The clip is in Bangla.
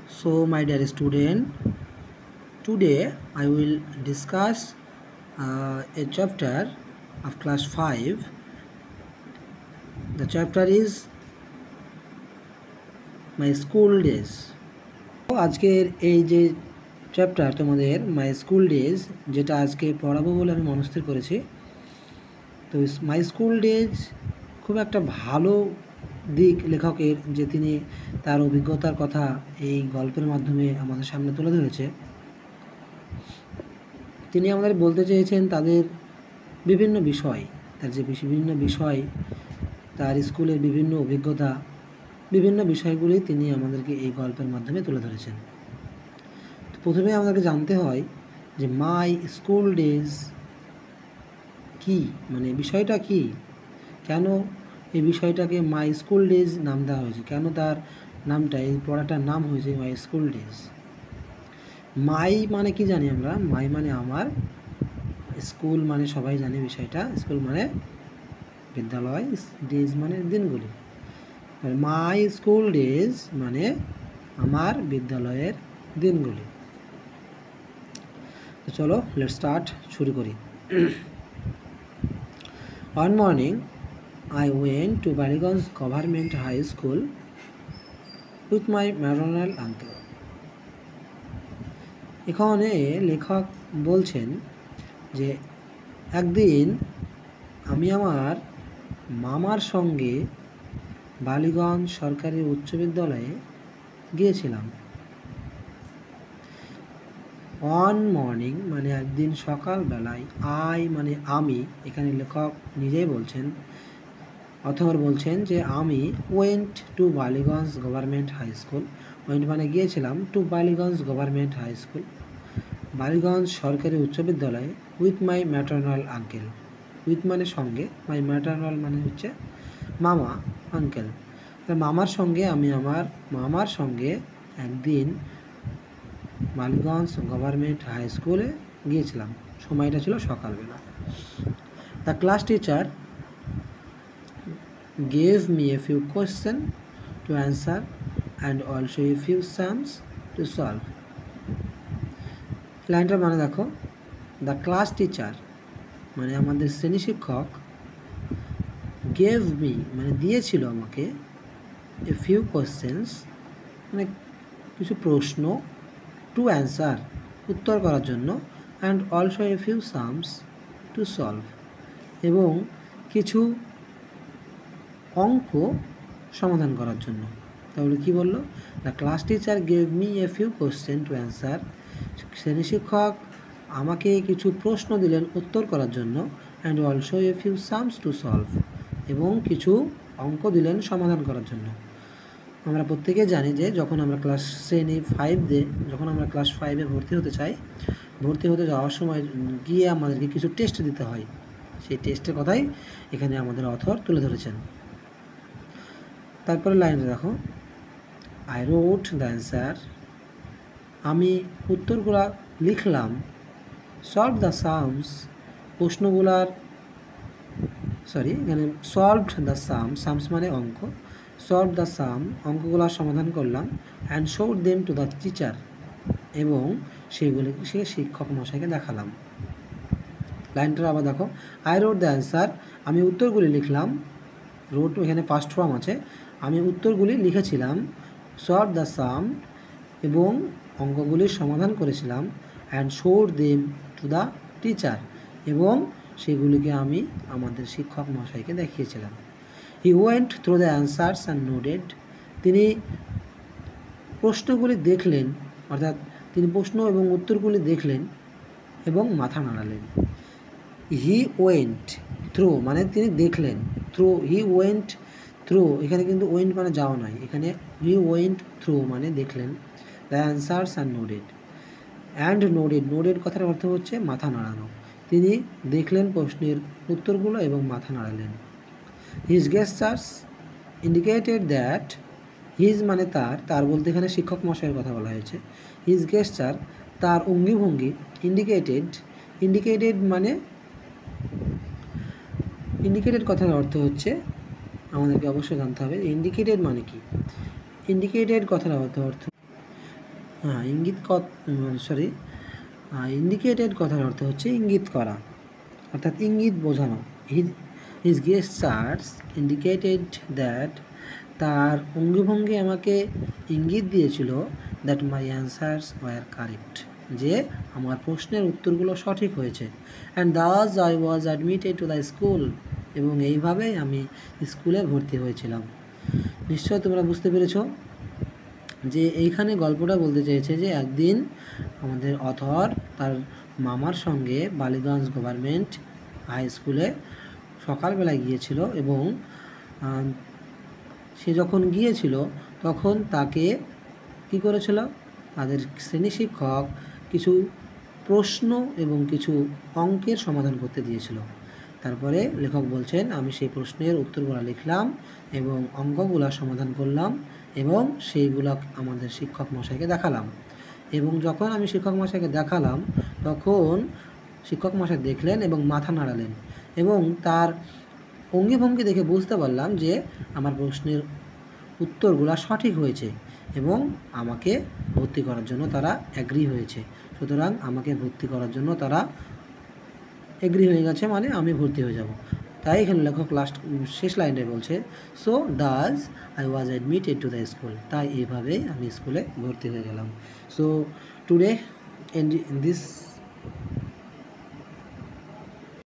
So, my dear student, today I will discuss a chapter of class 5. The chapter is my school days. আজকের এই যে চ্যাপ্টার তোমাদের মাই স্কুল ডেজ, যেটা আজকে পড়াবো বলে আমি মনস্থির করেছি। তো মাই স্কুল ডেজ খুব একটা ভালো দিক লেখকের, যে তিনি তার অভিজ্ঞতার কথা এই গল্পের মাধ্যমে আমাদের সামনে তুলে ধরেছে। তিনি আমাদের বলতে চেয়েছেন তাদের বিভিন্ন বিষয়, তার যে বিভিন্ন বিষয়, তার স্কুলের বিভিন্ন অভিজ্ঞতা, বিভিন্ন বিষয়গুলি তিনি আমাদেরকে এই গল্পের মাধ্যমে তুলে ধরেছেন। তো প্রথমে আমাদেরকে জানতে হয় যে মাই স্কুল ডেজ কি, মানে বিষয়টা কি, কেন এই বিষয়টাকে মাই স্কুল ডেজ নাম দেওয়া হয়েছে, কেন তার নামটা, এই পড়াটার নাম হয়েছে মাই স্কুল ডেজ। মাই মানে কি জানি আমরা? মাই মানে আমার, স্কুল মানে সবাই জানে বিষয়টা, স্কুল মানে বিদ্যালয়, ডেজ মানে দিনগুলি। মাই স্কুল ডেজ মানে আমার বিদ্যালয়ের দিনগুলি। তো চলো লেটস স্টার্ট, শুরু করি। One morning I went to Baliganj Government High School with my maternal uncle. এখানে লেখক বলছেন যে একদিন আমি আমার মামার সঙ্গে বালিগঞ্জ সরকারি উচ্চ বিদ্যালয়ে গিয়েছিলাম। অন মর্নিং মানে একদিন সকালবেলায়, আই মানে আমি, এখানে লেখক নিজেই বলছেন, অথর বলছেন যে আমি went to Ballygunge government high school. Went মানে গিয়েছিলাম, to Ballygunge government high school, Ballygunge সরকারি উচ্চ বিদ্যালয়ে, with my maternal uncle. With মানে সঙ্গে, মাই ম্যাটার্নাল মানে হচ্ছে মামা, আঙ্কেল, মামার সঙ্গে আমি আমার মামার সঙ্গে একদিন বালিগঞ্জ গভর্নমেন্ট হাই স্কুলে গিয়েছিলাম। সময়টা ছিল সকালবেলা। The class teacher gave me a few questions to answer and also a few sums to solve. লাইনটার মানে দেখো, দ্য ক্লাস টিচার মানে আমাদের শ্রেণী শিক্ষক, গেভ মি মানে দিয়েছিল আমাকে, এ ফিউ কোয়েশ্চেন্স মানে কিছু প্রশ্ন, টু অ্যান্সার উত্তর করার জন্য, and also a few sums to solve এবং কিছু অঙ্ক সমাধান করার জন্য। তাহলে কি বললো? The class teacher gave me a few question to answer, শ্রেণী শিক্ষক আমাকে কিছু প্রশ্ন দিলেন উত্তর করার জন্য, and also a few sums to solve এবং কিছু অঙ্ক দিলেন সমাধান করার জন্য। আমরা প্রত্যেকে জানি যে যখন আমরা ক্লাস শ্রেণী 5 যখন আমরা ক্লাস 5-এ ভর্তি হতে চাই, ভর্তি হতে যাওয়ার সময় গিয়ে আমাদেরকে কিছু টেস্ট দিতে হয়। সেই টেস্টের কথাই এখানে আমাদের অথর তুলে ধরেছেন। তারপরে লাইনে দেখো, আই রোট দ্য অ্যান্সার, আমি উত্তরগুলা লিখলাম, সলভ দ্য সামস, প্রশ্নগুলার এখানে সলভড দ্য সামস মানে অঙ্ক, সলভ দ্য সাম অঙ্কগুলা সমাধান করলাম, and showed them to the teacher এবং সেগুলিকে সে শিক্ষক মশাইকে দেখালাম। লাইনটা আবার দেখো, আই রোট দ্য অ্যান্সার, আমি উত্তরগুলি লিখলাম, রোট এখানে পাস্ট ফর্ম আছে, আমি উত্তরগুলি লিখেছিলাম, সলভ দ্য সাম এবং অঙ্কগুলির সমাধান করেছিলাম, and showed them to the teacher এবং সেগুলিকে আমি আমাদের শিক্ষক মশাইকে দেখিয়েছিলাম। He went through the answers and noted, তিনি প্রশ্নগুলি দেখলেন, অর্থাৎ তিনি প্রশ্ন এবং উত্তরগুলি দেখলেন এবং মাথা নাড়ালেন। হি ওয়েন্ট থ্রু মানে তিনি দেখলেন, থ্রু হি ওয়েন্ট থ্রু, এখানে কিন্তু ওয়েন্ট মানে যাওয়া নয়, এখানে হি ওয়েন্ট থ্রু মানে দেখলেন, the answers and noted, and noted, noted কথার অর্থ হচ্ছে মাথা নাড়ানো। তিনি দেখলেন প্রশ্নের উত্তরগুলো এবং মাথা নাড়ালেন। His gestures indicated that, his মানে তার বলতে এখানে শিক্ষক মশাইয়ের কথা বলা হয়েছে। হিজ গেস্টার তার অঙ্গিভঙ্গি, ইন্ডিকেটেড মানে, ইন্ডিকেটেড কথার অর্থ হচ্ছে, আমাদেরকে অবশ্যই জানতে হবে ইন্ডিকেটেড মানে কি। ইন্ডিকেটেড কথার অর্থ হ্যাঁ, ইন্ডিকেটেড কথার অর্থ হচ্ছে ইঙ্গিত করা, অর্থাৎ ইঙ্গিত বোঝানো। হিজ গেস্টার্স ইন্ডিকেটেড দ্যাট, তার অঙ্গভঙ্গি আমাকে ইঙ্গিত দিয়েছিল that my answers were correct, যে আমার প্রশ্নের উত্তরগুলো সঠিক হয়েছে। And thus I was admitted to the school, এবং এইভাবেই আমি স্কুলে ভর্তি হয়েছিলাম। নিশ্চয় তোমরা বুঝতে পেরেছো যে এইখানে গল্পটা বলতে চেয়েছে যে একদিন আমাদের অথর তার মামার সঙ্গে বালিগঞ্জ গভর্নমেন্ট হাই স্কুলে সকালবেলায় গিয়েছিল, এবং সে যখন গিয়েছিল তখন তাকে কী করেছিল, তাদের শ্রেণী শিক্ষক কিছু প্রশ্ন এবং কিছু অঙ্কের সমাধান করতে দিয়েছিল। তারপরে লেখক বলছেন, আমি সেই প্রশ্নের উত্তরগুলো লিখলাম এবং অঙ্কগুলো সমাধান করলাম এবং সেইগুলো আমাদের শিক্ষক মশাইকে দেখালাম। এবং যখন আমি শিক্ষক মশাইকে দেখালাম তখন শিক্ষক মশাই দেখলেন এবং মাথা নাড়ালেন, এবং তার অঙ্গভঙ্গি দেখে বুঝতে পারলাম যে আমার প্রশ্নের উত্তরগুলো সঠিক হয়েছে এবং আমাকে ভর্তি করার জন্য তারা অ্যাগ্রি হয়েছে। সুতরাং আমাকে ভর্তি করার জন্য তারা এগ্রি হয়ে গেছে, মানে আমি ভর্তি হয়ে যাব। তাই এখানে লেখক শেষ লাইনে বলছে, so does I was admitted to the school, তাই এইভাবেই আমি স্কুলে ভর্তি হয়ে গেলাম। So today in this